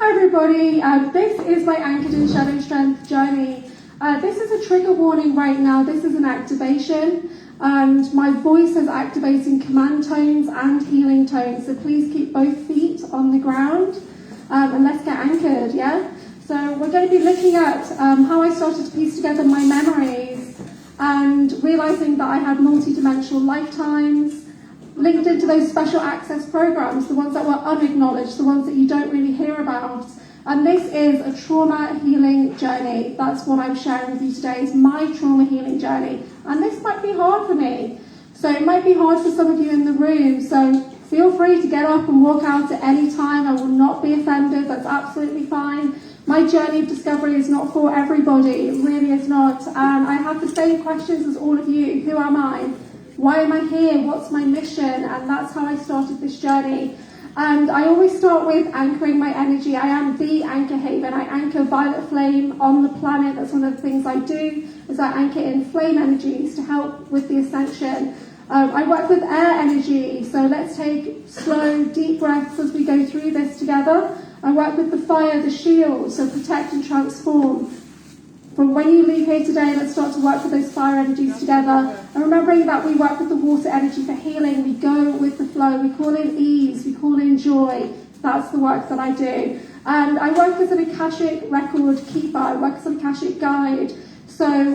Hi everybody, this is my Anchored in Shadow Strength journey. This is a trigger warning right now. This is an activation, and my voice is activating command tones and healing tones, so please keep both feet on the ground and let's get anchored, yeah? So we're going to be looking at how I started to piece together my memories and realising that I had multi-dimensional lifetimes, linked into those special access programs, the ones that were unacknowledged, the ones that you don't really hear about. And this is a trauma healing journey. That's what I'm sharing with you today, is my trauma healing journey. And this might be hard for me. So it might be hard for some of you in the room. So feel free to get up and walk out at any time. I will not be offended. That's absolutely fine. My journey of discovery is not for everybody. It really is not. And I have the same questions as all of you. Who am I? Why am I here? What's my mission? And that's how I started this journey. And I always start with anchoring my energy. I am the AnchorHaven. I anchor violet flame on the planet. That's one of the things I do, is I anchor in flame energies to help with the ascension. I work with air energy, so let's take slow, deep breaths as we go through this together. I work with the fire, the shield, so protect and transform. From when you leave here today, let's start to work with those fire energies together. And remembering that we work with the water energy for healing. We go with the flow. We call in ease. We call in joy. That's the work that I do. And I work as an Akashic record keeper. I work as an Akashic guide. So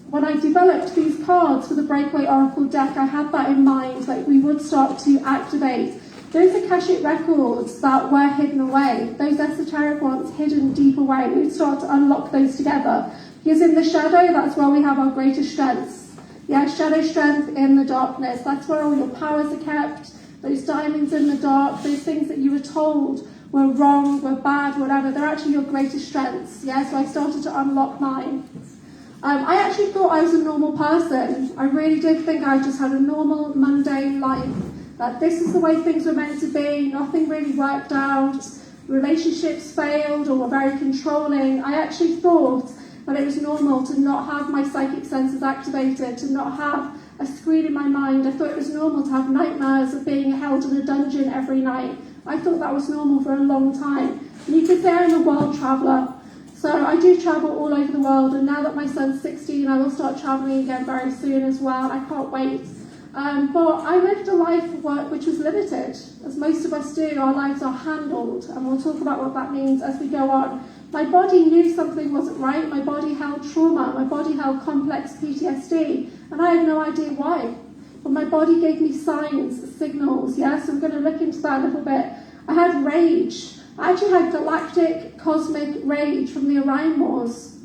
when I developed these cards for the Breakaway Oracle deck, I had that in mind, that we would start to activate those Akashic records that were hidden away, those esoteric ones hidden deep away. We would start to unlock those together. Because in the shadow, that's where we have our greatest strengths. Yeah, shadow strength in the darkness. That's where all your powers are kept. Those diamonds in the dark, those things that you were told were wrong, were bad, whatever, they're actually your greatest strengths. Yeah, so I started to unlock mine. I actually thought I was a normal person. I really did think I just had a normal, mundane life. That this is the way things were meant to be. Nothing really worked out. Relationships failed or were very controlling. I actually thought that it was normal to not have my psychic senses activated, to not have a screen in my mind. I thought it was normal to have nightmares of being held in a dungeon every night. I thought that was normal for a long time. And you could say I'm a world traveller. So I do travel all over the world, and now that my son's 16, I will start travelling again very soon as well. I can't wait. But I lived a life of work which was limited, as most of us do. Our lives are handled, and we'll talk about what that means as we go on. My body knew something wasn't right. My body held trauma. My body held complex PTSD, and I had no idea why. But my body gave me signs, signals, yeah? So I'm going to look into that a little bit. I had rage. I actually had galactic, cosmic rage from the Orion Wars.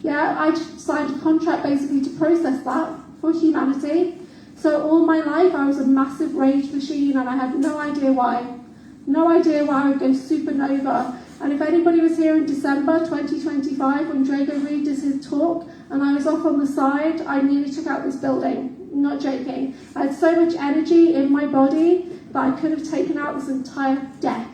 Yeah, I signed a contract basically to process that for humanity. So all my life I was a massive rage machine, and I had no idea why. No idea why I would go supernova. And if anybody was here in December 2025 when Drago Reed did his talk and I was off on the side, I nearly took out this building. I'm not joking. I had so much energy in my body that I could have taken out this entire deck,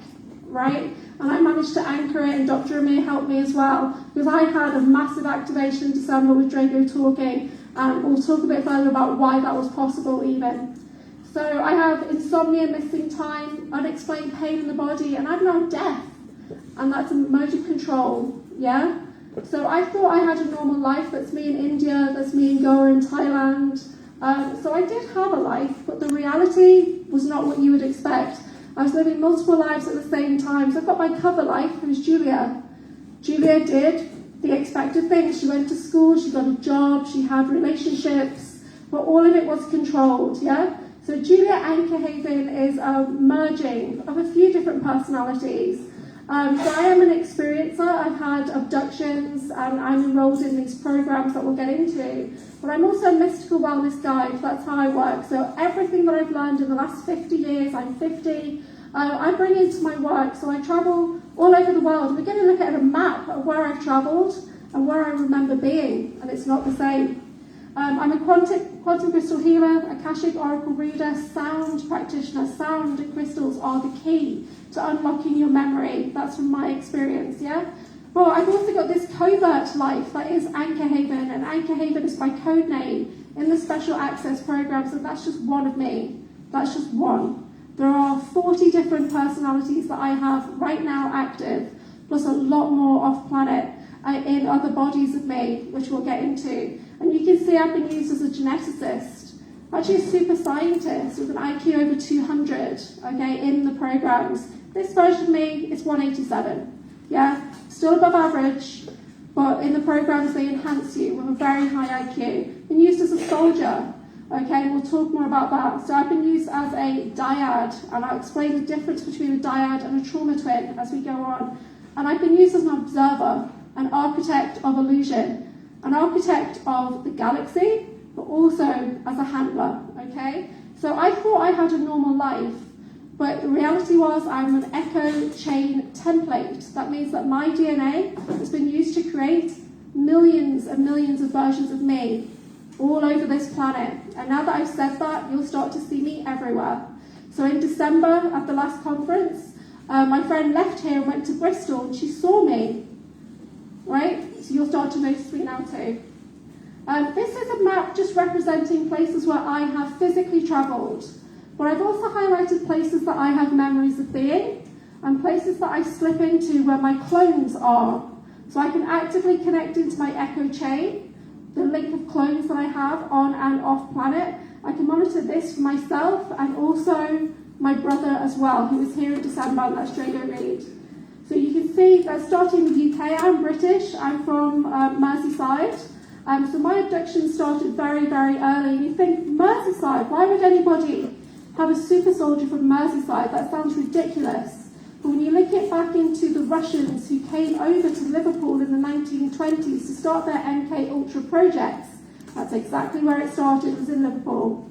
right? And I managed to anchor it, and Dr. Amir helped me as well, because I had a massive activation in December with Drago talking, and we'll talk a bit further about why that was possible even. So I have insomnia, missing time, unexplained pain in the body, and I've now death. And that's a mode of control, yeah? So I thought I had a normal life. That's me in India, that's me in Goa in Thailand. So I did have a life, but the reality was not what you would expect. I was living multiple lives at the same time. So I've got my cover life, who's Julia. Julia did the expected things. She went to school, she got a job, she had relationships, but all of it was controlled, yeah? So Julia AnchorHaven is a merging of a few different personalities. So I am an experiencer. I've had abductions, and I'm enrolled in these programs that we'll get into. But I'm also a mystical wellness guide. That's how I work. So everything that I've learned in the last 50 years, I'm 50, I bring into my work. So I travel all over the world. We're going to look at a map of where I've travelled and where I remember being, and it's not the same. I'm a quantum crystal healer, Akashic oracle reader, sound practitioner. Sound and crystals are the key to unlocking your memory. That's from my experience, yeah? Well, I've also got this covert life that is AnchorHaven, and AnchorHaven is my code name in the special access programs, and that's just one of me. That's just one. There are 40 different personalities that I have right now active. plus a lot more off-planet in other bodies of me, which we'll get into. And you can see I've been used as a geneticist, actually a super scientist with an IQ over 200, okay, in the programs. This version of me is 187, yeah? Still above average, but in the programs they enhance you with a very high IQ. Been used as a soldier, okay, we'll talk more about that. So I've been used as a dyad, and I'll explain the difference between a dyad and a trauma twin as we go on. And I've been used as an observer, an architect of illusion, an architect of the galaxy, but also as a handler, okay? So I thought I had a normal life, but the reality was I'm an echo chain template. That means that my DNA has been used to create millions and millions of versions of me all over this planet. And now that I've said that, you'll start to see me everywhere. So in December, at the last conference, my friend left here and went to Bristol, and she saw me, right? So you'll start to notice me now too. This is a map just representing places where I have physically travelled, but I've also highlighted places that I have memories of being, and places that I slip into where my clones are. So I can actively connect into my echo chain, the link of clones that I have on and off planet. I can monitor this for myself and also my brother as well, who was here in December, and that's Drago Reed. So you can see that starting in the UK, I'm British, I'm from Merseyside. So my abduction started very, very early. And you think, Merseyside, why would anybody have a super soldier from Merseyside? That sounds ridiculous. But when you look it back into the Russians who came over to Liverpool in the 1920s to start their MK Ultra projects, that's exactly where it started, it was in Liverpool.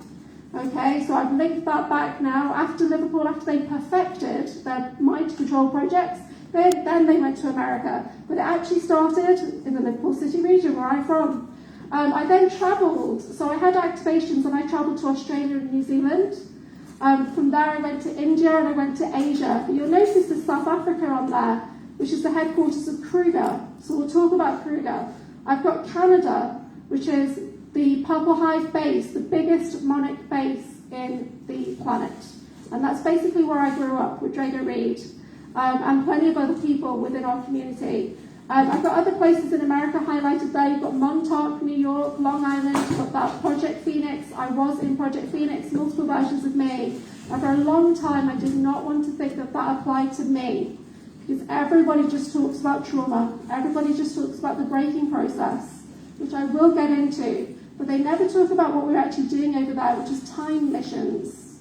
Okay, so I've linked that back now. After Liverpool, after they perfected their mind control projects, then they went to America. But it actually started in the Liverpool City region, where I'm from. I then travelled, so I had activations, and I travelled to Australia and New Zealand. From there I went to India and I went to Asia. But you'll notice there's South Africa on there, which is the headquarters of Kruger. So we'll talk about Kruger. I've got Canada, which is the Purple Hive base, the biggest monarch base in the planet. And that's basically where I grew up with Drago Reed, and plenty of other people within our community. I've got other places in America highlighted there. You've got Montauk, New York, Long Island, you've got that Project Phoenix. I was in Project Phoenix, multiple versions of me. And for a long time, I did not want to think that that applied to me, because everybody just talks about trauma. Everybody just talks about the breaking process, which I will get into. But they never talk about what we're actually doing over there, which is time missions.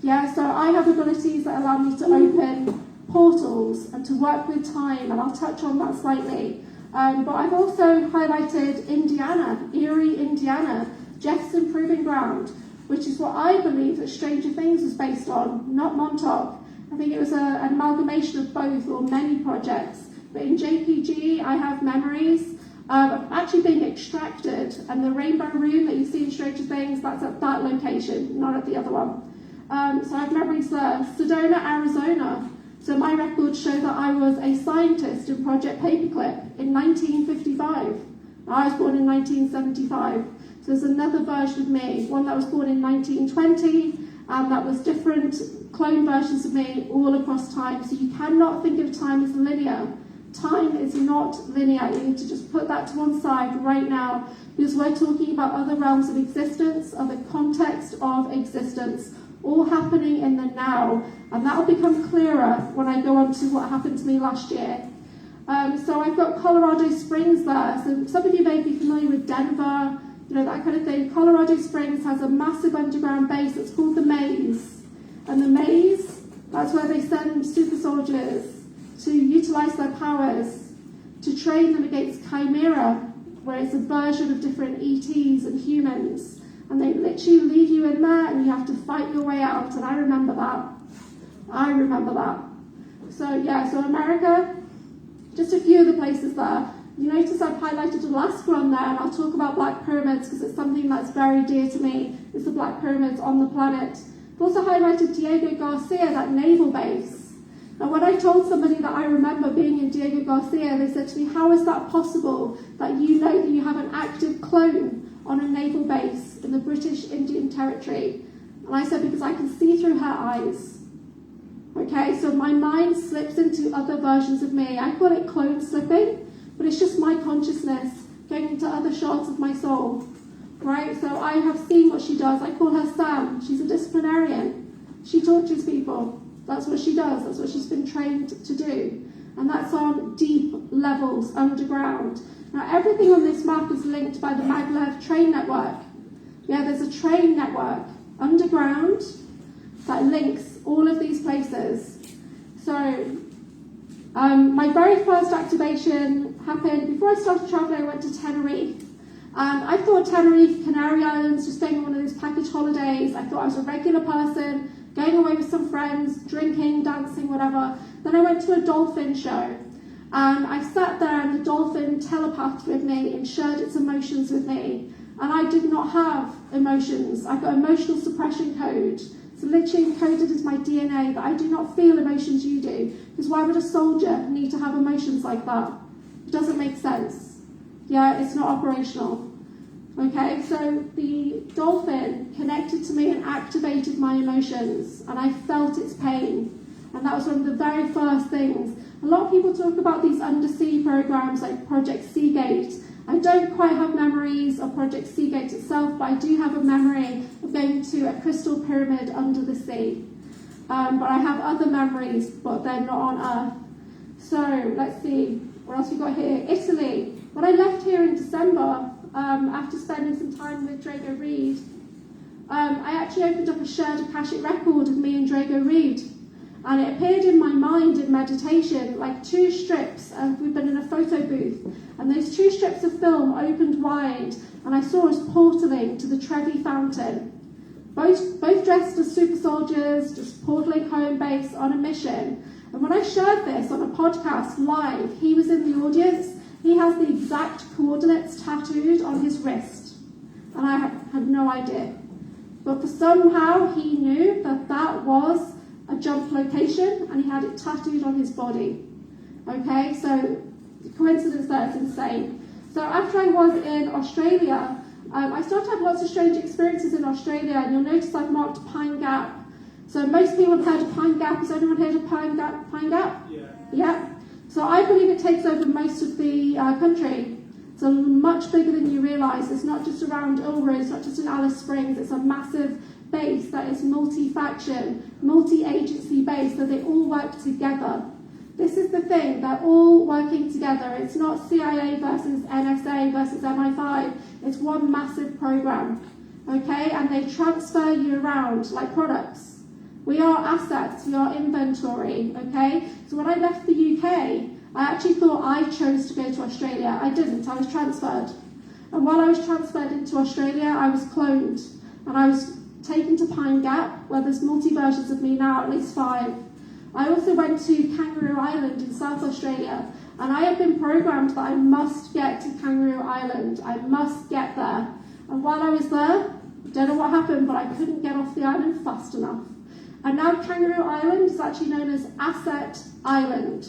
Yeah, so I have abilities that allow me to open portals and to work with time, and I'll touch on that slightly. But I've also highlighted Indiana, Erie, Indiana, Jefferson Proving Ground, which is what I believe that Stranger Things was based on, not Montauk. I think it was an amalgamation of both, or many projects. But in JPG, I have memories of actually being extracted, and the rainbow room that you see in Stranger Things, that's at that location, not at the other one. So I have memories there. Sedona, Arizona. So my records show that I was a scientist in Project Paperclip in 1955. I was born in 1975. So there's another version of me, one that was born in 1920, and that was different clone versions of me all across time. So you cannot think of time as linear. Time is not linear. You need to just put that to one side right now, because we're talking about other realms of existence, other context of existence, all happening in the now. And that will become clearer when I go on to what happened to me last year. So I've got Colorado Springs there. So some of you may be familiar with Denver, that kind of thing. Colorado Springs has a massive underground base that's called the Maze. And the Maze, that's where they send super soldiers to utilize their powers, to train them against Chimera, where it's a version of different ETs and humans. And they literally leave you in there and you have to fight your way out. And I remember that. So America, just a few of the places there. You notice I've highlighted Alaska on there, and I'll talk about Black Pyramids because it's something that's very dear to me. It's the Black Pyramids on the planet. I've also highlighted Diego Garcia, that naval base. Now, when I told somebody that I remember being in Diego Garcia, they said to me, how is that possible that you know that you have an active clone on a naval base in the British Indian Territory? And I said, because I can see through her eyes. Okay, so my mind slips into other versions of me. I call it clone slipping, but it's just my consciousness going into other shards of my soul, right? So I have seen what she does. I call her Sam. She's a disciplinarian. She tortures people. That's what she does. That's what she's been trained to do. And that's on deep levels, underground. Now, everything on this map is linked by the maglev train network. Yeah, there's a train network underground that links all of these places. So, my very first activation happened before I started traveling. I went to Tenerife. I thought Tenerife, Canary Islands, just going on one of those package holidays. I thought I was a regular person, going away with some friends, drinking, dancing, whatever. Then I went to a dolphin show. And I sat there and the dolphin telepathed with me and shared its emotions with me. And I did not have emotions. I got emotional suppression code. It's literally encoded into my DNA that I do not feel emotions you do. Because why would a soldier need to have emotions like that? It doesn't make sense. Yeah, it's not operational. Okay, so the dolphin connected to me and activated my emotions. And I felt its pain. And that was one of the very first things. A lot of people talk about these undersea programs like Project Seagate. I don't quite have memories of Project Seagate itself, but I do have a memory of going to a crystal pyramid under the sea. But I have other memories, but they're not on Earth. So let's see, what else we got here? Italy. When I left here in December, after spending some time with Drago Reed, I actually opened up a shared Akashic record of me and Drago Reed. And it appeared in my mind in meditation like two strips, and we've been in a photo booth, and those two strips of film opened wide, and I saw us portaling to the Trevi Fountain. Both dressed as super soldiers, just portaling home base on a mission. And when I shared this on a podcast live, he was in the audience. He has the exact coordinates tattooed on his wrist. And I had no idea. But for somehow he knew that that was a jump location, and he had it tattooed on his body. Okay, so the coincidence there is insane. So after I was in Australia, I started to have lots of strange experiences in Australia, and you'll notice I've marked Pine Gap. So most people have heard of Pine Gap. Has anyone heard of Pine Gap? Yeah. So I believe it takes over most of the country. It's much bigger than you realise. It's not just around Uluru, it's not just in Alice Springs, it's a massive base that is multi-faction, multi-agency base, so they all work together. This is the thing, they're all working together. It's not CIA versus NSA versus MI5, it's one massive program, okay? And they transfer you around like products. We are assets, we are inventory, okay? So when I left the UK, I actually thought I chose to go to Australia. I didn't, I was transferred. And while I was transferred into Australia, I was cloned. And I was taken to Pine Gap, where there's multi-versions of me now, at least 5. I also went to Kangaroo Island in South Australia, and I had been programmed that I must get to Kangaroo Island. I must get there. And while I was there, don't know what happened, but I couldn't get off the island fast enough. And now Kangaroo Island is actually known as Asset Island.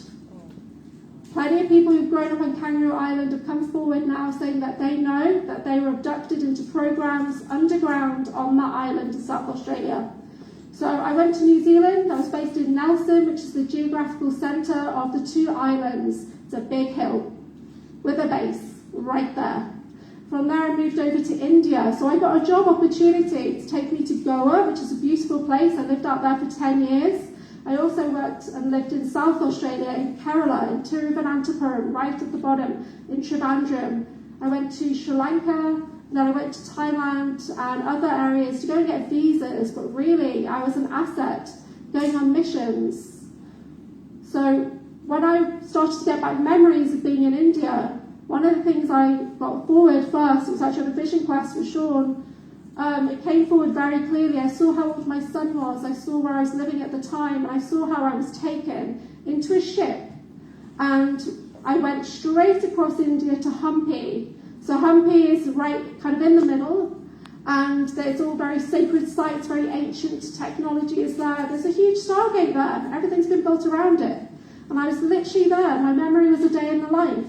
Plenty of people who've grown up on Kangaroo Island have come forward now saying that they know that they were abducted into programs underground on that island in South Australia. So I went to New Zealand. I was based in Nelson, which is the geographical centre of the 2 islands. It's a big hill with a base right there. From there I moved over to India. So I got a job opportunity to take me to Goa, which is a beautiful place. I lived out there for 10 years. I also worked and lived in South Australia, in Kerala, in Tiruvananthapuram, right at the bottom, in Trivandrum. I went to Sri Lanka, then I went to Thailand and other areas to go and get visas, but really I was an asset going on missions. So when I started to get back memories of being in India, one of the things I got forward first, it was actually on a vision quest with Sean. It came forward very clearly. I saw how old my son was, I saw where I was living at the time, and I saw how I was taken into a ship. And I went straight across India to Hampi. So Hampi is right kind of in the middle, and it's all very sacred sites, very ancient technology is there. There's a huge Stargate there. Everything's been built around it. And I was literally there. My memory was a day in the life.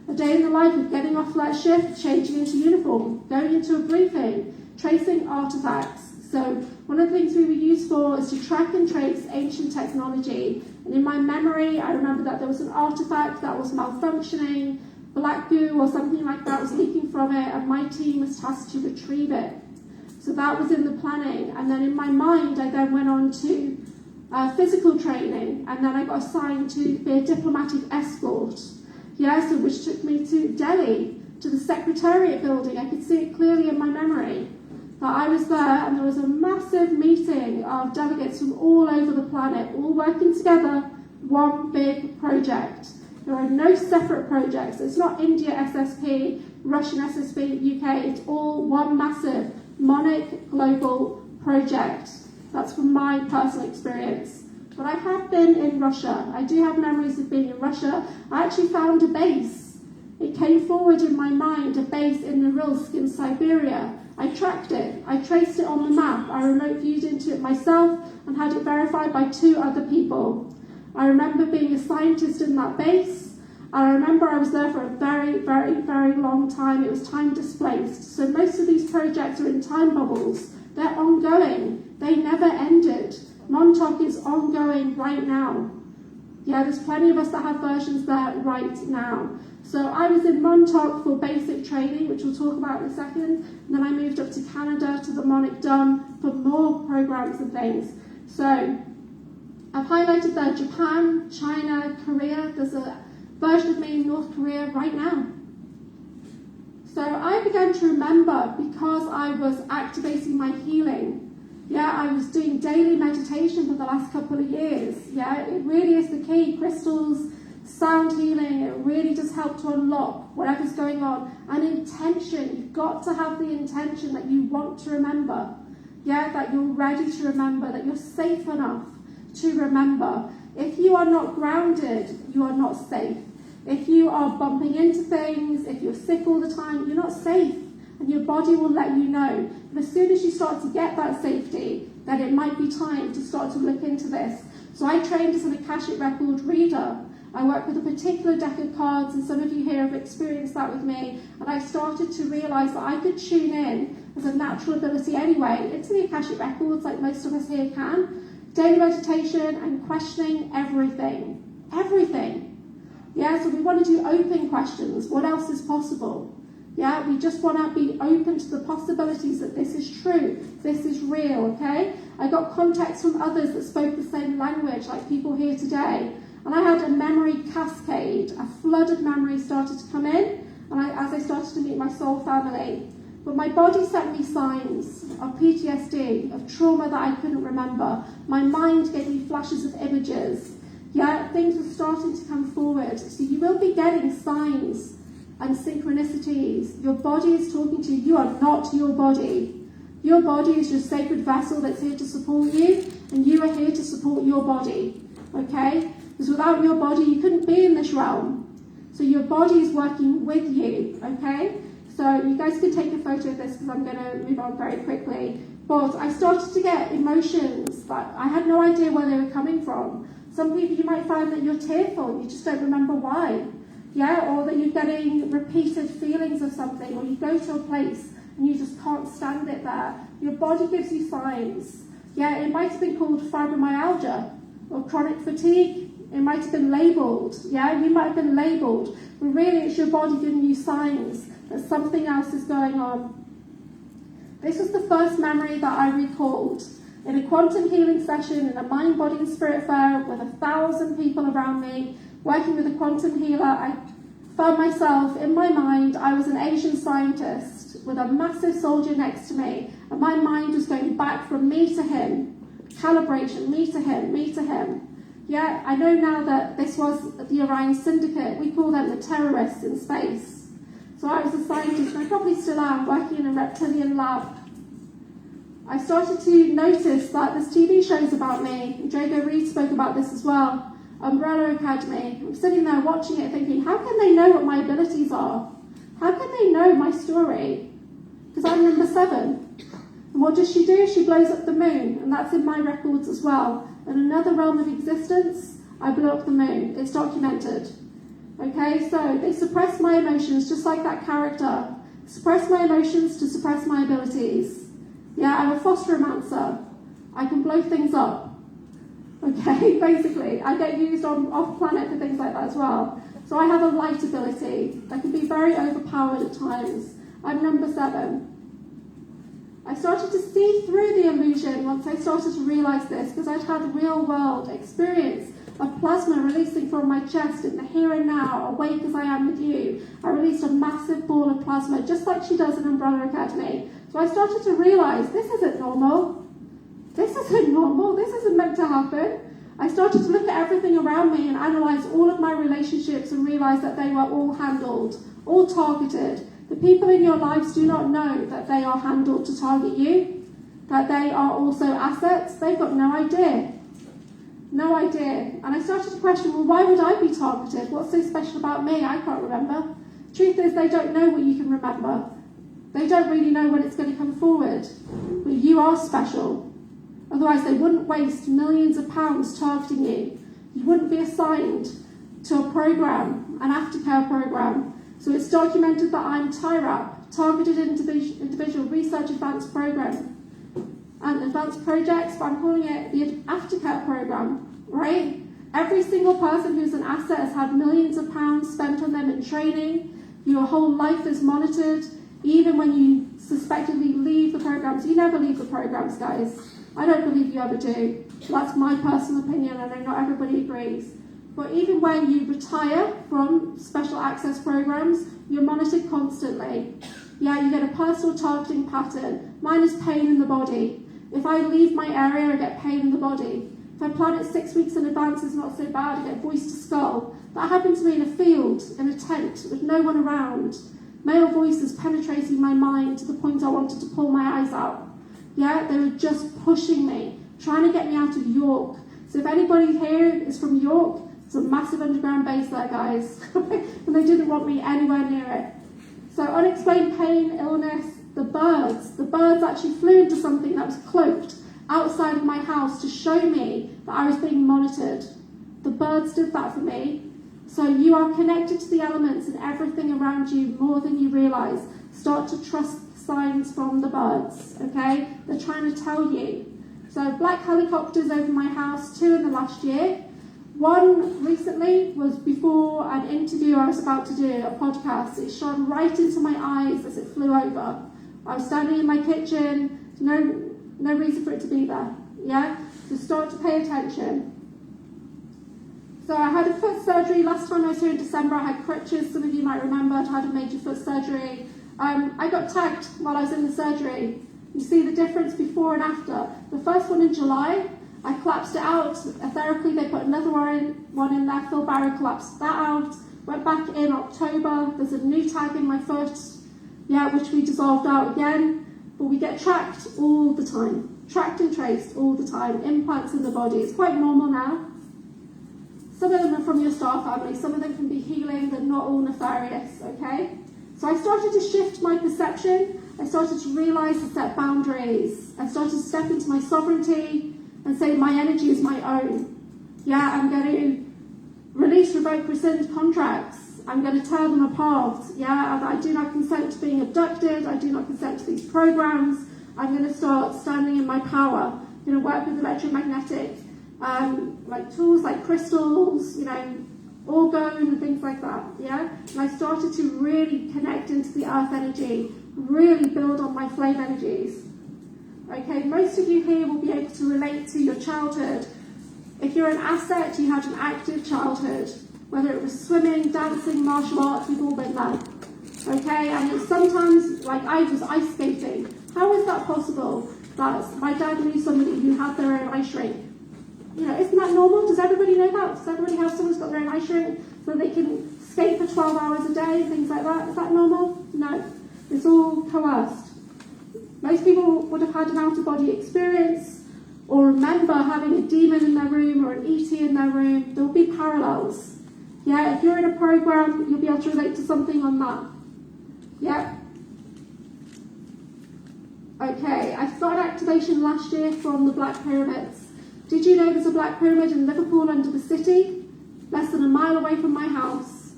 A day in the life of getting off that ship, changing into uniform, going into a briefing, tracing artifacts, So one of the things we were used for is to track and trace ancient technology. And in my memory, I remember that there was an artifact that was malfunctioning, black goo or something like that was leaking from it, and my team was tasked to retrieve it. So that was in the planning. And then in my mind, I then went on to physical training, and then I got assigned to be a diplomatic escort. So which took me to Delhi, to the Secretariat building. I could see it clearly in my memory that I was there, and there was a massive meeting of delegates from all over the planet, all working together, one big project. There are no separate projects. It's not India SSP, Russian SSP, UK. It's all one massive Monarch global project. That's from my personal experience. But I have been in Russia. I do have memories of being in Russia. I actually found a base. It came forward in my mind, a base in Norilsk in Siberia. I tracked it. I traced it on the map. I remote viewed into it myself and had it verified by 2 other people. I remember being a scientist in that base. I remember I was there for a very, very, very long time. It was time displaced. So most of these projects are in time bubbles. They're ongoing. They never ended. Montauk is ongoing right now. There's plenty of us that have versions there right now. So I was in Montauk for basic training, which we'll talk about in a second, and then I moved up to Canada to the Monarch Dome for more programs and things. So I've highlighted there Japan, China, Korea. There's a version of me in North Korea right now. So I began to remember, because I was activating my healing. I was doing daily meditation for the last couple of years. It really is the key. Crystals, sound healing, it really does help to unlock whatever's going on. And intention, you've got to have the intention that you want to remember. That you're ready to remember, that you're safe enough to remember. If you are not grounded, you are not safe. If you are bumping into things, if you're sick all the time, you're not safe. And your body will let you know. But as soon as you start to get that safety, then it might be time to start to look into this. So I trained as an Akashic Record reader. I work with a particular deck of cards, and some of you here have experienced that with me. And I started to realise that I could tune in as a natural ability anyway into the Akashic Records, like most of us here can. Daily meditation and questioning everything. Everything. So we want to do open questions. What else is possible? We just want to be open to the possibilities that this is true, this is real, okay? I got contacts from others that spoke the same language, like people here today. And I had a memory cascade, a flood of memories started to come in, and as I started to meet my soul family. But my body sent me signs of PTSD, of trauma that I couldn't remember. My mind gave me flashes of images. Things were starting to come forward. So you will be getting signs and synchronicities. Your body is talking to you. You are not your body. Your body is your sacred vessel that's here to support you, and you are here to support your body, okay? Because without your body, you couldn't be in this realm. So your body is working with you, okay? So you guys can take a photo of this, because I'm going to move on very quickly. But I started to get emotions that I had no idea where they were coming from. Some people, you might find that you're tearful, you just don't remember why. Or that you're getting repeated feelings of something, or you go to a place and you just can't stand it there. Your body gives you signs. It might have been called fibromyalgia or chronic fatigue. It might have been labelled. You might have been labelled. But really, it's your body giving you signs that something else is going on. This was the first memory that I recalled. In a quantum healing session, in a mind, body and spirit fair with 1,000 people around me, working with a quantum healer, I found myself in my mind. I was an Asian scientist with a massive soldier next to me, and my mind was going back from me to him, calibration, me to him, me to him. I know now that this was the Orion Syndicate. We call them the terrorists in space. So I was a scientist, and I probably still am, working in a reptilian lab. I started to notice that this TV show is about me. Jago Reed spoke about this as well. Umbrella Academy. I'm sitting there watching it thinking, how can they know what my abilities are? How can they know my story? Because I'm number 7. And what does she do? She blows up the moon, and that's in my records as well. In another realm of existence, I blew up the moon. It's documented. Okay, so they suppress my emotions just like that character. Suppress my emotions to suppress my abilities. Yeah, I'm a phosphoromancer. I can blow things up. Okay, basically. I get used on off-planet for things like that as well. So I have a light ability that can be very overpowered at times. I'm number 7. I started to see through the illusion once I started to realise this, because I'd had real-world experience of plasma releasing from my chest in the here and now, awake as I am with you. I released a massive ball of plasma, just like she does in Umbrella Academy. So I started to realise this isn't normal. This isn't normal. This isn't meant to happen. I started to look at everything around me and analyse all of my relationships and realise that they were all handled, all targeted. The people in your lives do not know that they are handled to target you, that they are also assets. They've got no idea. No idea. And I started to question, well, why would I be targeted? What's so special about me? I can't remember. Truth is, they don't know what you can remember. They don't really know when it's going to come forward. But you are special. Otherwise, they wouldn't waste millions of pounds targeting you. You wouldn't be assigned to a program, an aftercare program. So it's documented that I'm TIRAP, Targeted Individual Research Advanced Program, and advanced projects, but I'm calling it the aftercare program, right? Every single person who's an asset has had millions of pounds spent on them in training. Your whole life is monitored, even when you suspectedly leave the programs. You never leave the programs, guys. I don't believe you ever do. That's my personal opinion. I know not everybody agrees. But even when you retire from special access programs, you're monitored constantly. Yeah, you get a personal targeting pattern. Mine is pain in the body. If I leave my area, I get pain in the body. If I plan it 6 weeks in advance, it's not so bad. I get voice to skull. That happened to me in a field, in a tent, with no one around. Male voices penetrating my mind to the point I wanted to pull my eyes out. Yeah, they were just pushing me, trying to get me out of York. So if anybody here is from York, it's a massive underground base there, guys. And they didn't want me anywhere near it. So unexplained pain, illness, the birds actually flew into something that was cloaked outside of my house to show me that I was being monitored. The birds did that for me. So you are connected to the elements and everything around you more than you realise. Start to trust the signs from the birds, okay? They're trying to tell you. So black helicopters over my house, 2 in the last year. One recently was before an interview I was about to do, a podcast. It shone right into my eyes as it flew over. I was standing in my kitchen, no reason for it to be there, yeah? So start to pay attention. So I had a foot surgery last time I was here in December. I had crutches, some of you might remember. I had a major foot surgery. I got tagged while I was in the surgery. You see the difference before and after. The first one in July, I collapsed it out. Therapy, they put another one in there. Phil Barry collapsed that out. Went back in October. There's a new tag in my foot, yeah, which we dissolved out again. But we get tracked all the time. Tracked and traced all the time. Implants in the body. It's quite normal now. Some of them are from your star family. Some of them can be healing. They're not all nefarious, okay? So I started to shift my perception. I started to realise and set boundaries. I started to step into my sovereignty and say my energy is my own. Yeah, I'm going to release, revoke, rescind contracts. I'm going to tear them apart. Yeah, I do not consent to being abducted. I do not consent to these programs. I'm going to start standing in my power. I'm going to work with electromagnetic like tools like crystals, orgone and things like that, yeah? And I started to really connect into the earth energy, really build on my flame energies. Okay, most of you here will be able to relate to your childhood. If you're an asset, you had an active childhood, whether it was swimming, dancing, martial arts, we've all been there. Okay, and sometimes, like I was ice skating. How is that possible? That my dad knew somebody who had their own ice rink. Isn't that normal? Does everybody know that? Does everybody have someone who's got their own ice rink so they can skate for 12 hours a day, things like that? Is that normal? No. It's all coerced. Most people would have had an out-of-body experience or remember having a demon in their room or an ET in their room. There will be parallels. Yeah, if you're in a program, you'll be able to relate to something on that. Yeah. Okay, I started activation last year from the Black Pyramids. Did you know there's a Black Pyramid in Liverpool under the city? Less than a mile away from my house.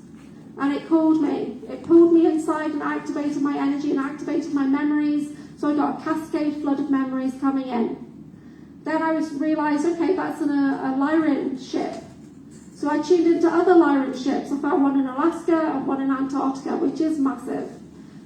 And it called me. It pulled me inside and activated my energy and activated my memories. So I got a cascade flood of memories coming in. Then I realised, okay, that's a Lyran ship. So I tuned into other Lyran ships. I found one in Alaska and one in Antarctica, which is massive.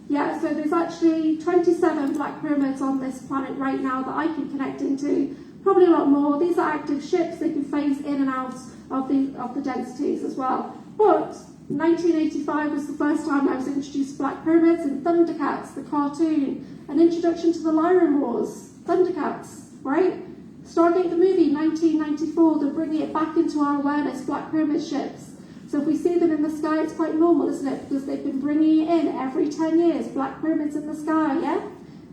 Yeah, so there's actually 27 black pyramids on this planet right now that I can connect into. Probably a lot more. These are active ships. They can phase in and out of the densities as well. But 1985 was the first time I was introduced to black pyramids in Thundercats, the cartoon, an introduction to the Lyran Wars, Thundercats, right? Stargate the movie, 1994, they're bringing it back into our awareness, black pyramid ships. So if we see them in the sky, it's quite normal, isn't it? Because they've been bringing it in every 10 years, black pyramids in the sky, yeah?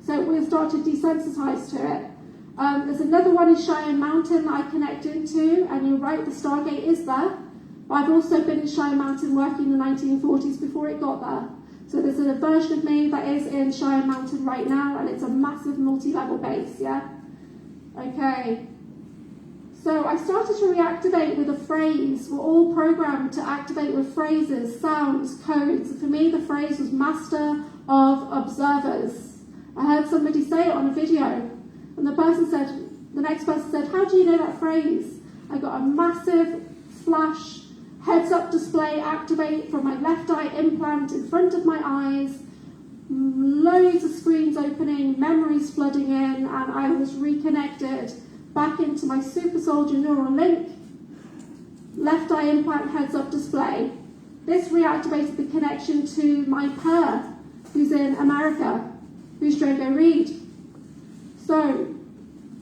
So we've started desensitized to it. There's another one in Cheyenne Mountain that I connect into, and you're right, the Stargate is there. But I've also been in Cheyenne Mountain working in the 1940s before it got there. So there's a version of me that is in Cheyenne Mountain right now, and it's a massive multi-level base, yeah? Okay. So I started to reactivate with a phrase. We're all programmed to activate with phrases, sounds, codes. For me, the phrase was master of observers. I heard somebody say it on a video, and the next person said, how do you know that phrase? I got a massive flash, heads-up display activate from my left eye implant in front of my eyes, loads of screens opening, memories flooding in, and I was reconnected back into my super soldier neural link, left eye implant heads-up display. This reactivated the connection to my per, who's in America, who's Drogo Reed. So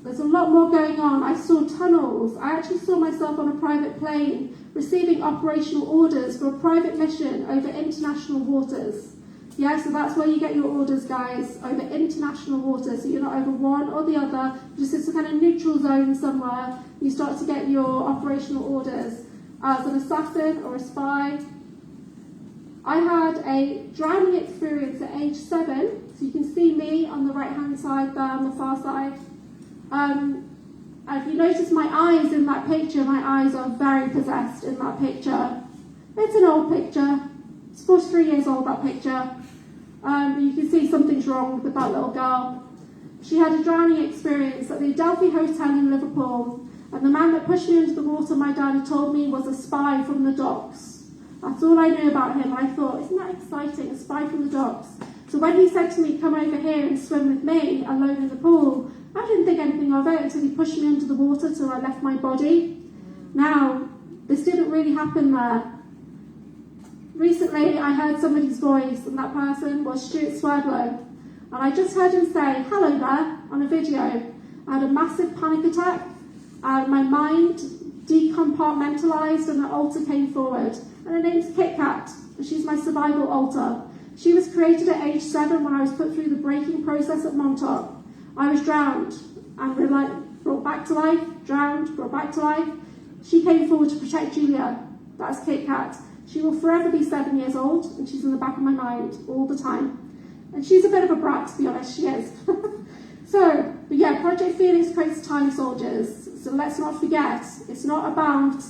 there's a lot more going on. I saw tunnels. I actually saw myself on a private plane receiving operational orders for a private mission over international waters. Yeah, so that's where you get your orders, guys, over international waters. So you're not over one or the other, just it's a kind of neutral zone somewhere. You start to get your operational orders. As an assassin or a spy, I had a drowning experience at age 7. So you can see me on the right-hand side there, on the far side. If you notice my eyes in that picture, my eyes are very possessed in that picture. It's an old picture. It's 43 years old, that picture. You can see something's wrong with that little girl. She had a drowning experience at the Adelphi Hotel in Liverpool, and the man that pushed me into the water, my dad had told me, was a spy from the docks. That's all I knew about him. I thought, isn't that exciting, a spy from the docks? So when he said to me, come over here and swim with me, alone in the pool, I didn't think anything of it until he pushed me under the water till I left my body. Now, this didn't really happen there. Recently, I heard somebody's voice, and that person was Stuart Swerdlow. And I just heard him say, hello there, on a video. I had a massive panic attack, and my mind decompartmentalised, and an altar came forward. And her name's Kit Kat, and she's my survival altar. She was created at age 7 when I was put through the breaking process at Montauk. I was drowned, and brought back to life, drowned, brought back to life. She came forward to protect Julia. That's Kit Kat. She will forever be 7 years old, and she's in the back of my mind all the time. And she's a bit of a brat, to be honest, she is. But yeah, Project Phoenix creates time soldiers. So let's not forget, it's not about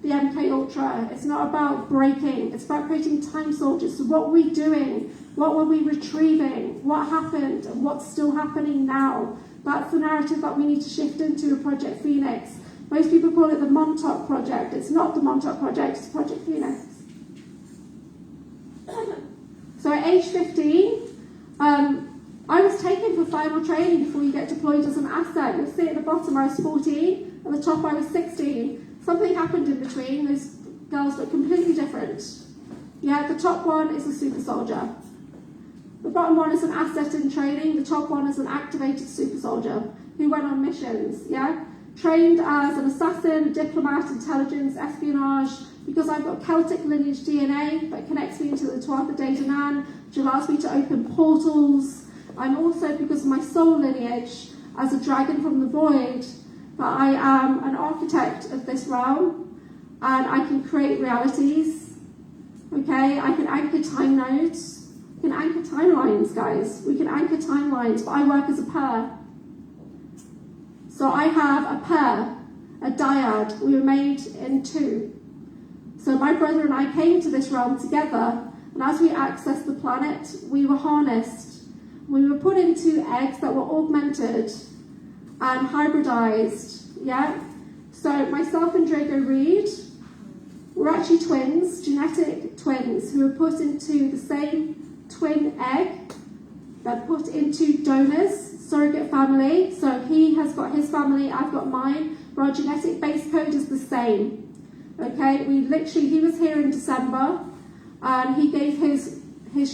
the MK Ultra. It's not about breaking. It's about creating time soldiers. So what are we doing? What were we retrieving? What happened? And what's still happening now? That's the narrative that we need to shift into with Project Phoenix. Most people call it the Montauk Project. It's not the Montauk Project, it's Project Phoenix. So at age 15, I was taken for final training before you get deployed as an asset. You'll see at the bottom I was 14, at the top I was 16. Something happened in between. Those girls look completely different. Yeah, the top one is a super soldier. The bottom one is an asset in training. The top one is an activated super soldier who went on missions, yeah? Trained as an assassin, diplomat, intelligence, espionage, because I've got Celtic lineage DNA that connects me into the Tuatha De Danann, which allows me to open portals. I'm also, because of my soul lineage, as a dragon from the void, that I am an architect of this realm, and I can create realities, okay? I can anchor time nodes, we can anchor timelines, guys. We can anchor timelines, but I work as a pair. So I have a pair, a dyad. We were made in 2. So my brother and I came to this realm together, and as we accessed the planet, we were harnessed. We were put into eggs that were augmented and hybridized, yeah? So myself and Drago Reed were actually twins, genetic twins, who were put into the same twin egg. They're put into donors, surrogate family. So he has got his family, I've got mine, but our genetic base code is the same. Okay, he was here in December, and he gave his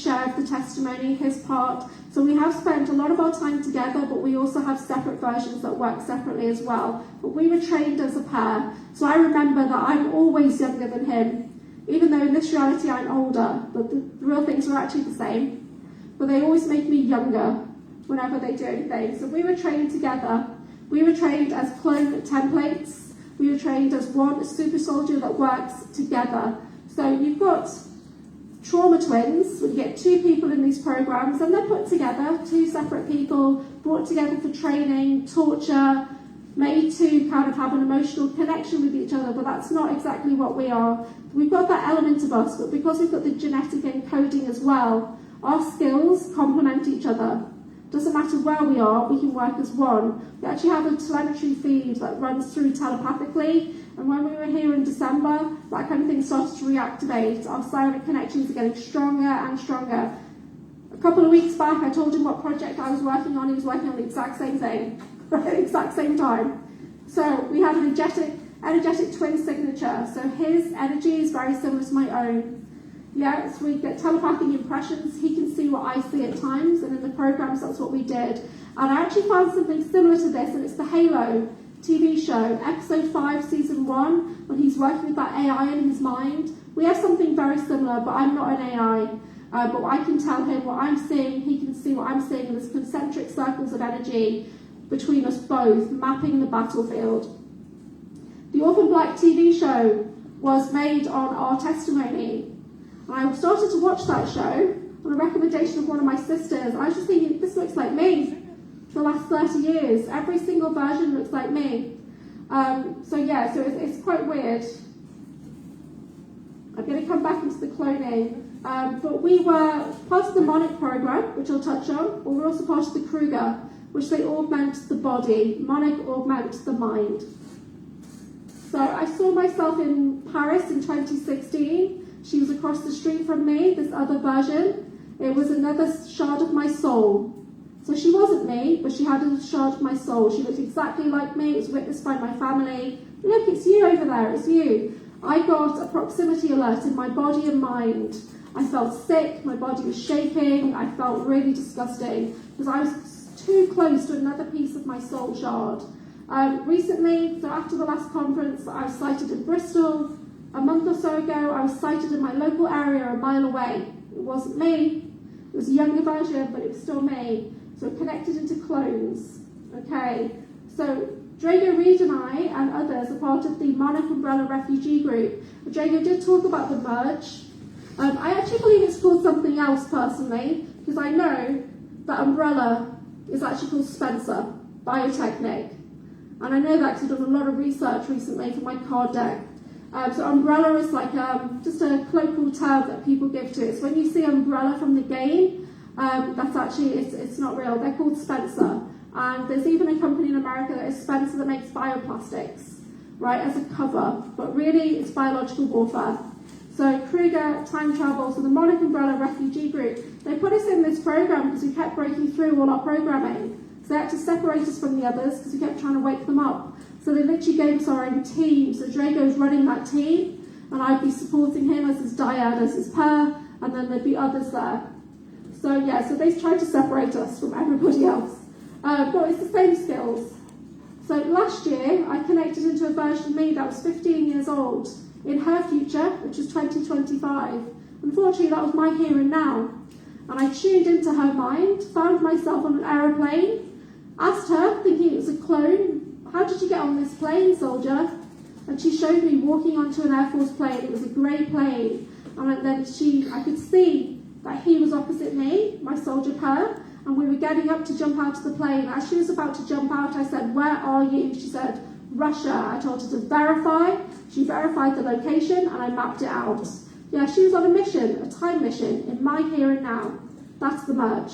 share of the testimony, his part. So we have spent a lot of our time together, but we also have separate versions that work separately as well. But we were trained as a pair. So I remember that I'm always younger than him, even though in this reality I'm older, but the real things are actually the same. But they always make me younger whenever they do anything. So we were trained together. We were trained as clone templates. We were trained as one super soldier that works together. So you've got trauma twins, where you get two people in these programs, and they're put together, two separate people, brought together for training, torture, made to kind of have an emotional connection with each other, but that's not exactly what we are. We've got that element of us, but because we've got the genetic encoding as well, our skills complement each other. Doesn't matter where we are, we can work as one. We actually have a telemetry feed that runs through telepathically, and when we were here in December, that kind of thing started to reactivate. Our psionic connections are getting stronger and stronger. A couple of weeks back, I told him what project I was working on. He was working on the exact same thing, at the exact same time. So we have an energetic twin signature. So his energy is very similar to my own. Yeah, so we get telepathic impressions. He can see what I see at times, and in the programs, that's what we did. And I actually found something similar to this, and it's the Halo TV show, episode 5, season 1, when he's working with that AI in his mind. We have something very similar, but I'm not an AI. But I can tell him what I'm seeing, he can see what I'm seeing, and there's concentric circles of energy between us both, mapping the battlefield. The Orphan Black TV show was made on our testimony. I started to watch that show on a recommendation of one of my sisters. I was just thinking, this looks like me for the last 30 years. Every single version looks like me. So it's quite weird. I'm going to come back into the cloning. But we were part of the Monarch program, which I'll touch on, but we're also part of the Kruger, which they augment the body. Monarch augment the mind. So I saw myself in Paris in 2016. She was across the street from me, this other version. It was another shard of my soul. So she wasn't me, but she had a shard of my soul. She looked exactly like me. It was witnessed by my family. Look, it's you over there, it's you. I got a proximity alert in my body and mind. I felt sick, my body was shaking, I felt really disgusting because I was too close to another piece of my soul shard. Recently, so after the last conference, I was sighted in Bristol. A month or so ago, I was sighted in my local area a mile away. It wasn't me. It was a younger version, but it was still me. So it connected into clones. Okay. So Drago Reed and I and others are part of the Monarch Umbrella Refugee Group. Drago did talk about the merge. I actually believe it's called something else personally, because I know that Umbrella is actually called Spencer, Biotechnic. And I know that because I've done a lot of research recently for my card deck. So umbrella is like just a colloquial term that people give to it. So when you see umbrella from the game, that's actually, it's not real. They're called Spencer. And there's even a company in America that is Spencer that makes bioplastics, right, as a cover. But really, it's biological warfare. So Kruger, time travel, so the Monarch Umbrella Refugee Group, they put us in this program because we kept breaking through all our programming. So they had to separate us from the others because we kept trying to wake them up. So they literally gave us our own team. So Drago's running that team, and I'd be supporting him as his dyad, as his pair, and then there'd be others there. So so they tried to separate us from everybody else. But it's the same skills. So last year, I connected into a version of me that was 15 years old in her future, which is 2025. Unfortunately, that was my here and now. And I tuned into her mind, found myself on an aeroplane, asked her, thinking it was a clone, how did you get on this plane, soldier? And she showed me walking onto an Air Force plane. It was a grey plane. And then I could see that he was opposite me, my soldier pair, and we were getting up to jump out of the plane. As she was about to jump out, I said, where are you? She said, Russia. I told her to verify. She verified the location, and I mapped it out. Yeah, she was on a mission, a time mission, in my here and now. That's the merge.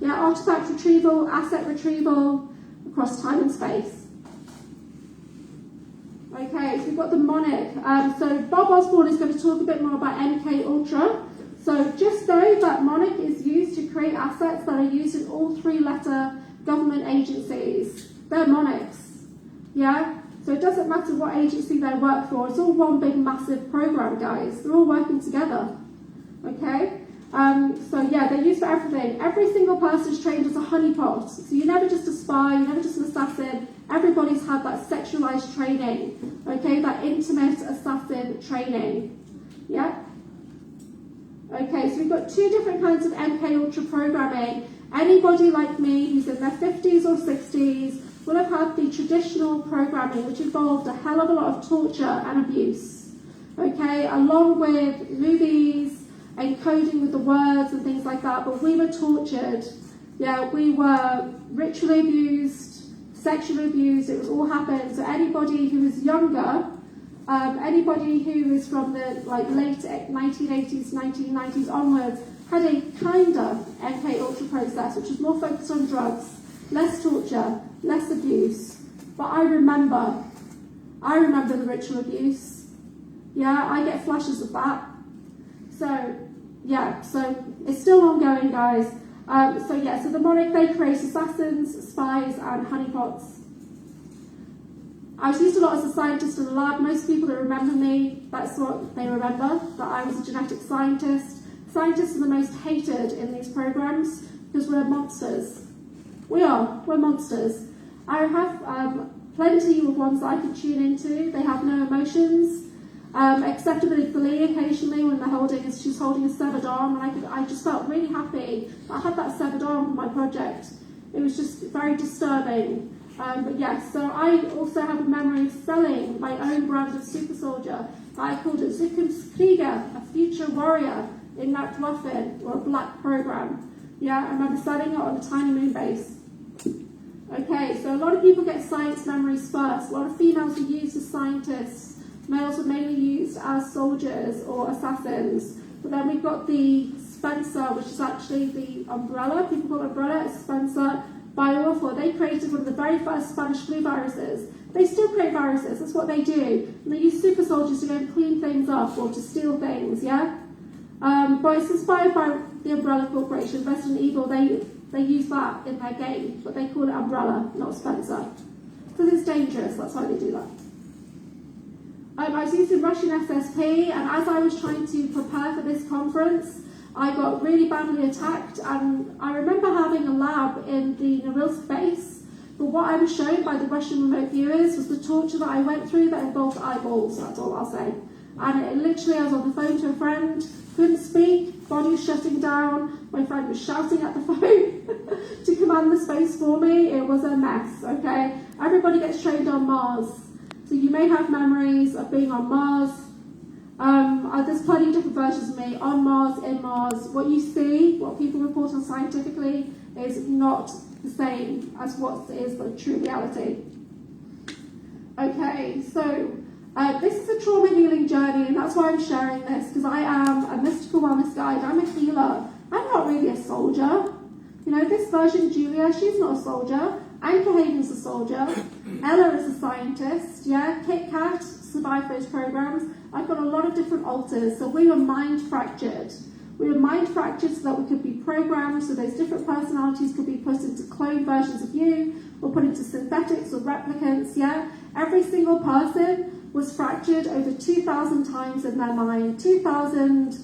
Yeah, artifact retrieval, asset retrieval across time and space. Okay, so we've got the Monarch. So Bob Osborne is going to talk a bit more about MK Ultra. So just know that Monarch is used to create assets that are used in all 3-letter government agencies. They're Monarchs. Yeah? So it doesn't matter what agency they work for. It's all one big massive program, guys. They're all working together. Okay? So yeah, they're used for everything. Every single person is trained as a honeypot. So you're never just a spy, you're never just an assassin. Everybody's had that sexualized training, okay, that intimate assassin training. Yeah? Okay, so we've got 2 different kinds of MK Ultra programming. Anybody like me who's in their 50s or 60s will have had the traditional programming, which involved a hell of a lot of torture and abuse. Okay, along with movies, encoding with the words and things like that, but we were tortured. Yeah, we were ritually abused, sexually abused, it was all happened. So anybody who is younger, anybody who is from the late 1980s, 1990s onwards, had a kind of MK Ultra process, which was more focused on drugs, less torture, less abuse. But I remember the ritual abuse. Yeah, I get flashes of that. So, yeah, so it's still ongoing, guys. So the Monarch, they create assassins, spies, and honeypots. I was used a lot as a scientist in the lab. Most people that remember me, that's what they remember, that I was a genetic scientist. Scientists are the most hated in these programs because we're monsters. We're monsters. I have plenty of ones that I can tune into. They have no emotions. Except with Bouverie occasionally when she's holding a severed arm, and I just felt really happy that I had that severed arm for my project. It was just very disturbing. But yes, so I also have a memory of selling my own brand of super soldier. I called it Zukunftskrieger, a future warrior in Nachtwaffen, or a black program. Yeah, I remember selling it on a tiny moon base. Okay, so a lot of people get science memories first. A lot of females are used as scientists. Males were mainly used as soldiers or assassins. But then we've got the Spencer, which is actually the umbrella. People call it umbrella. It's Spencer Biowarfare. They created one of the very first Spanish flu viruses. They still create viruses. That's what they do. And they use super soldiers to go and clean things up or to steal things, yeah? But it's inspired by the Umbrella Corporation. Resident Evil, they use that in their game, but they call it Umbrella, not Spencer. Because it's dangerous. That's why they do that. I was using Russian SSP, and as I was trying to prepare for this conference, I got really badly attacked, and I remember having a lab in the Norilsk base, but what I was shown by the Russian remote viewers was the torture that I went through that involved eyeballs, that's all I'll say. And it literally, I was on the phone to a friend, couldn't speak, body was shutting down, my friend was shouting at the phone to command the space for me. It was a mess, okay? Everybody gets trained on Mars. So you may have memories of being on Mars. There's plenty of different versions of me, on Mars, in Mars. What you see, what people report on scientifically, is not the same as what is the true reality. Okay, so this is a trauma healing journey, and that's why I'm sharing this, because I am a mystical wellness guide. I'm a healer. I'm not really a soldier. You know, this version, Julia, she's not a soldier. AnchorHaven's a soldier. Ella is a scientist. Yeah, Kit Kat survived those programs. I've got a lot of different alters. So we were mind fractured. We were mind fractured so that we could be programmed, so those different personalities could be put into clone versions of you, or put into synthetics or replicants. Yeah, every single person was fractured over 2,000 times in their mind. 2,000.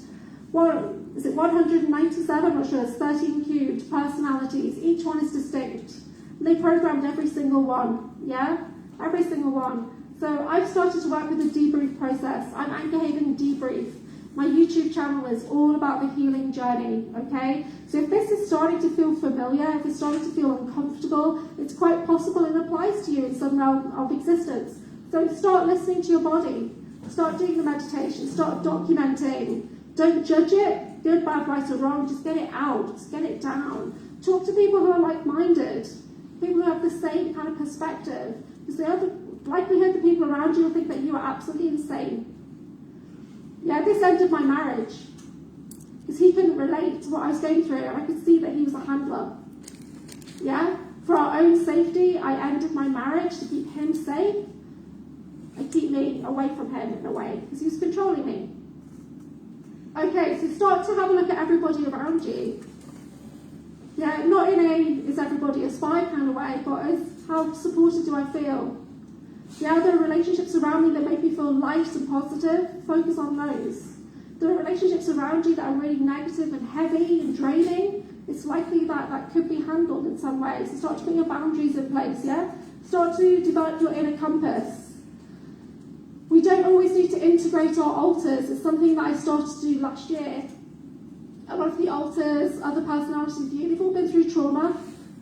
Well, is it 197? I'm not sure. It's 13 cubed personalities. Each one is distinct. And they programmed every single one. Yeah? Every single one. So I've started to work with the debrief process. I'm AnchorHaven Debrief. My YouTube channel is all about the healing journey, okay? So if this is starting to feel familiar, if it's starting to feel uncomfortable, it's quite possible it applies to you in some realm of existence. So start listening to your body. Start doing the meditation. Start documenting. Don't judge it. Good, bad, right or wrong. Just get it out. Just get it down. Talk to people who are like-minded. People who have the same kind of perspective. Because the other likelihood the people around you will think that you are absolutely insane. Yeah, this ended my marriage. Because he couldn't relate to what I was going through, and I could see that he was a handler. Yeah? For our own safety, I ended my marriage to keep him safe and keep me away from him in a way, because he was controlling me. Okay, so start to have a look at everybody around you. Yeah, not in a is everybody a spy kind of way, but as how supported do I feel? Yeah, there are relationships around me that make me feel light and positive. Focus on those. There are relationships around you that are really negative and heavy and draining. It's likely that that could be handled in some way. So start to put your boundaries in place, yeah? Start to develop your inner compass. We don't always need to integrate our alters. It's something that I started to do last year. A lot of the alters, other personalities of you, they've all been through trauma.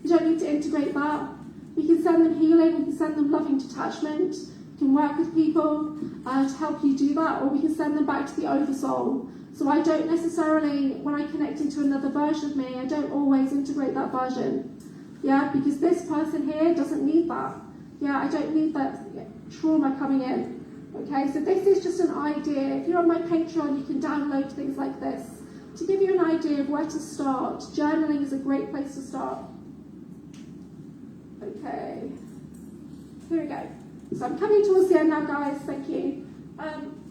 You don't need to integrate that. We can send them healing, we can send them loving detachment, we can work with people to help you do that, or we can send them back to the oversoul. So I don't necessarily, when I connect into another version of me, I don't always integrate that version. Yeah, because this person here doesn't need that. Yeah, I don't need that trauma coming in. Okay, so this is just an idea. If you're on my Patreon, you can download things like this to give you an idea of where to start. Journaling is a great place to start. Okay, here we go. So I'm coming towards the end now, guys. Thank you.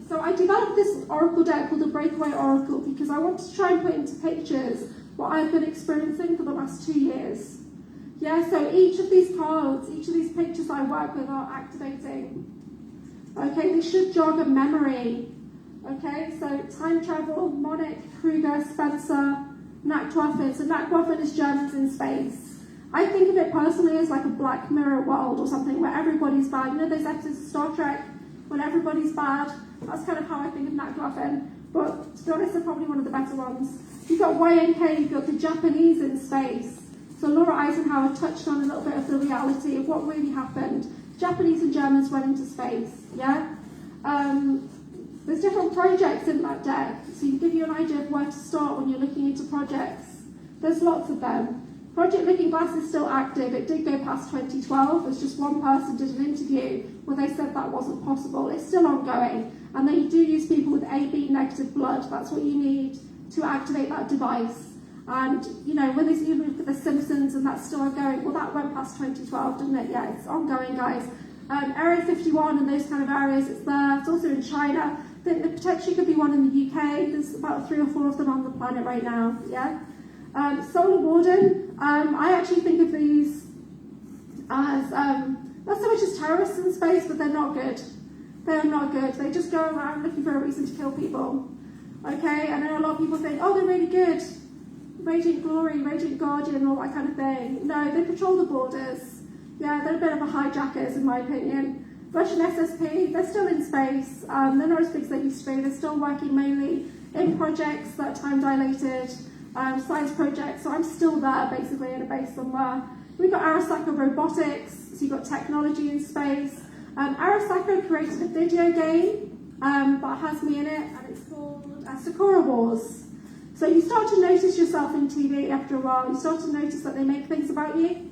So I developed this oracle deck called the Breakaway Oracle because I wanted to try and put into pictures what I've been experiencing for the last 2 years. Yeah, so each of these cards, each of these pictures I work with are activating. Okay, they should jog a memory. Okay, so time travel, Monic, Kruger, Spencer, Nachtwaffen. So Nachtwaffen is Germans in space. I think of it personally as like a Black Mirror world or something where everybody's bad. You know those episodes of Star Trek when everybody's bad? That's kind of how I think of Nachtwaffen. But to be honest, they're probably one of the better ones. You've got YNK, you've got the Japanese in space. So Laura Eisenhower touched on a little bit of the reality of what really happened. Japanese and Germans went into space, yeah? There's different projects in that deck, so you give you an idea of where to start when you're looking into projects. There's lots of them. Project Looking Glass is still active. It did go past 2012. There's just one person did an interview where they said that wasn't possible. It's still ongoing. And they do use people with AB negative blood. That's what you need to activate that device. And, you know, when they even look at The Simpsons and that's still ongoing, well, that went past 2012, didn't it? Yeah, it's ongoing, guys. Area 51 and those kind of areas, it's there. It's also in China. There potentially could be one in the UK. There's about 3 or 4 of them on the planet right now, yeah? Solar Warden, I actually think of these as, not so much as terrorists in space, but they're not good. They're not good. They just go around looking for a reason to kill people. Okay, I know a lot of people think, oh, they're really good. Radiant Glory, Radiant Guardian, all that kind of thing. No, they patrol the borders. Yeah, they're a bit of a hijackers, in my opinion. Russian SSP, they're still in space. They're not as big as they used to be. They're still working mainly in projects that are time-dilated, science projects. So I'm still there, basically, in a base somewhere. We've got Arasaka Robotics, so you've got technology in space. Arasaka created a video game that has me in it, and it's called Sakura Wars. So you start to notice yourself in TV after a while. You start to notice that they make things about you.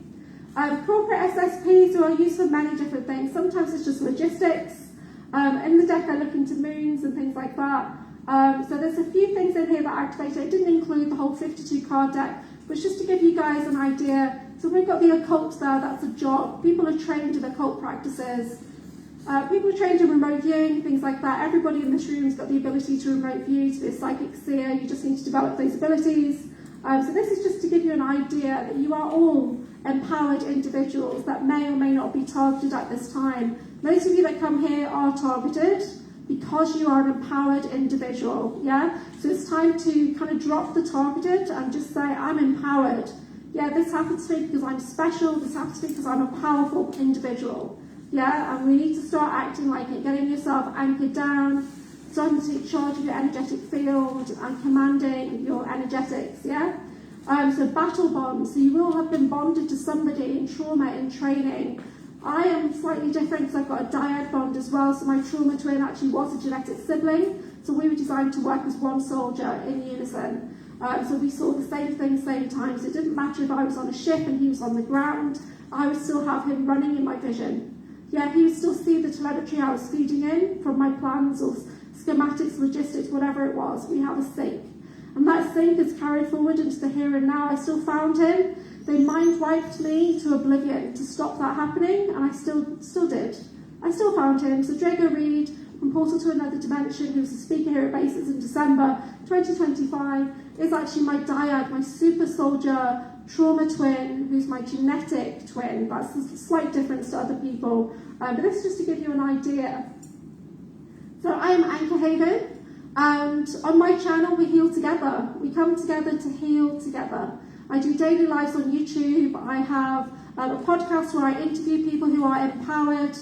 Corporate SSPs are used for many different things. Sometimes it's just logistics. In the deck I look into moons and things like that. So there's a few things in here that activate it. It didn't include the whole 52 card deck, but it's just to give you guys an idea. So we've got the occult there, that's a job. People are trained in occult practices. People are trained in remote viewing, things like that. Everybody in this room has got the ability to remote view, to be a psychic seer. You just need to develop those abilities. So this is just to give you an idea that you are all empowered individuals that may or may not be targeted at this time. Most of you that come here are targeted because you are an empowered individual, yeah? So it's time to kind of drop the targeted and just say, I'm empowered. Yeah, this happens to me because I'm special. This happens to me because I'm a powerful individual. Yeah, and we need to start acting like it, getting yourself anchored down, starting to take charge of your energetic field and commanding your energetics, yeah? So battle bonds, so you will have been bonded to somebody in trauma, in training. I am slightly different because I've got a dyad bond as well, so my trauma twin actually was a genetic sibling, so we were designed to work as one soldier in unison. So we saw the same thing, same time, so it didn't matter if I was on a ship and he was on the ground, I would still have him running in my vision. Yeah, he would still see the telemetry I was feeding in from my plans or schematics, logistics, whatever it was. We have a sync. And that sync is carried forward into the here and now. I still found him. They mind wiped me to oblivion to stop that happening, and I still did. I still found him. So Drago Reed from Portal to Another Dimension, who's a speaker here at Bases in December 2025, is actually my dyad, my super soldier trauma twin, who's my genetic twin. That's a slight difference to other people, but this is just to give you an idea. So I am AnchorHaven, and on my channel we heal together. We come together to heal together. I do daily lives on YouTube. I have a podcast where I interview people who are empowered,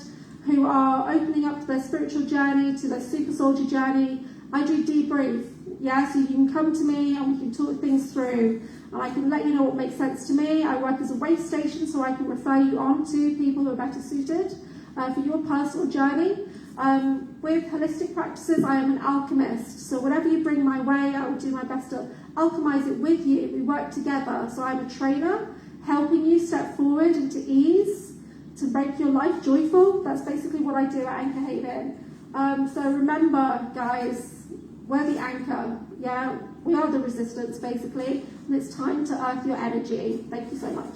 who are opening up to their spiritual journey, to their super soldier journey. I do debrief, yeah, so you can come to me and we can talk things through, and I can let you know what makes sense to me. I work as a way station, so I can refer you on to people who are better suited for your personal journey. With holistic practices, I am an alchemist, so whatever you bring my way, I will do my best to alchemize it with you. We work together, so I'm a trainer, helping you step forward into ease, to make your life joyful. That's basically what I do at AnchorHaven. So remember, guys, we're the anchor, yeah? We are the resistance, basically, and it's time to earth your energy. Thank you so much.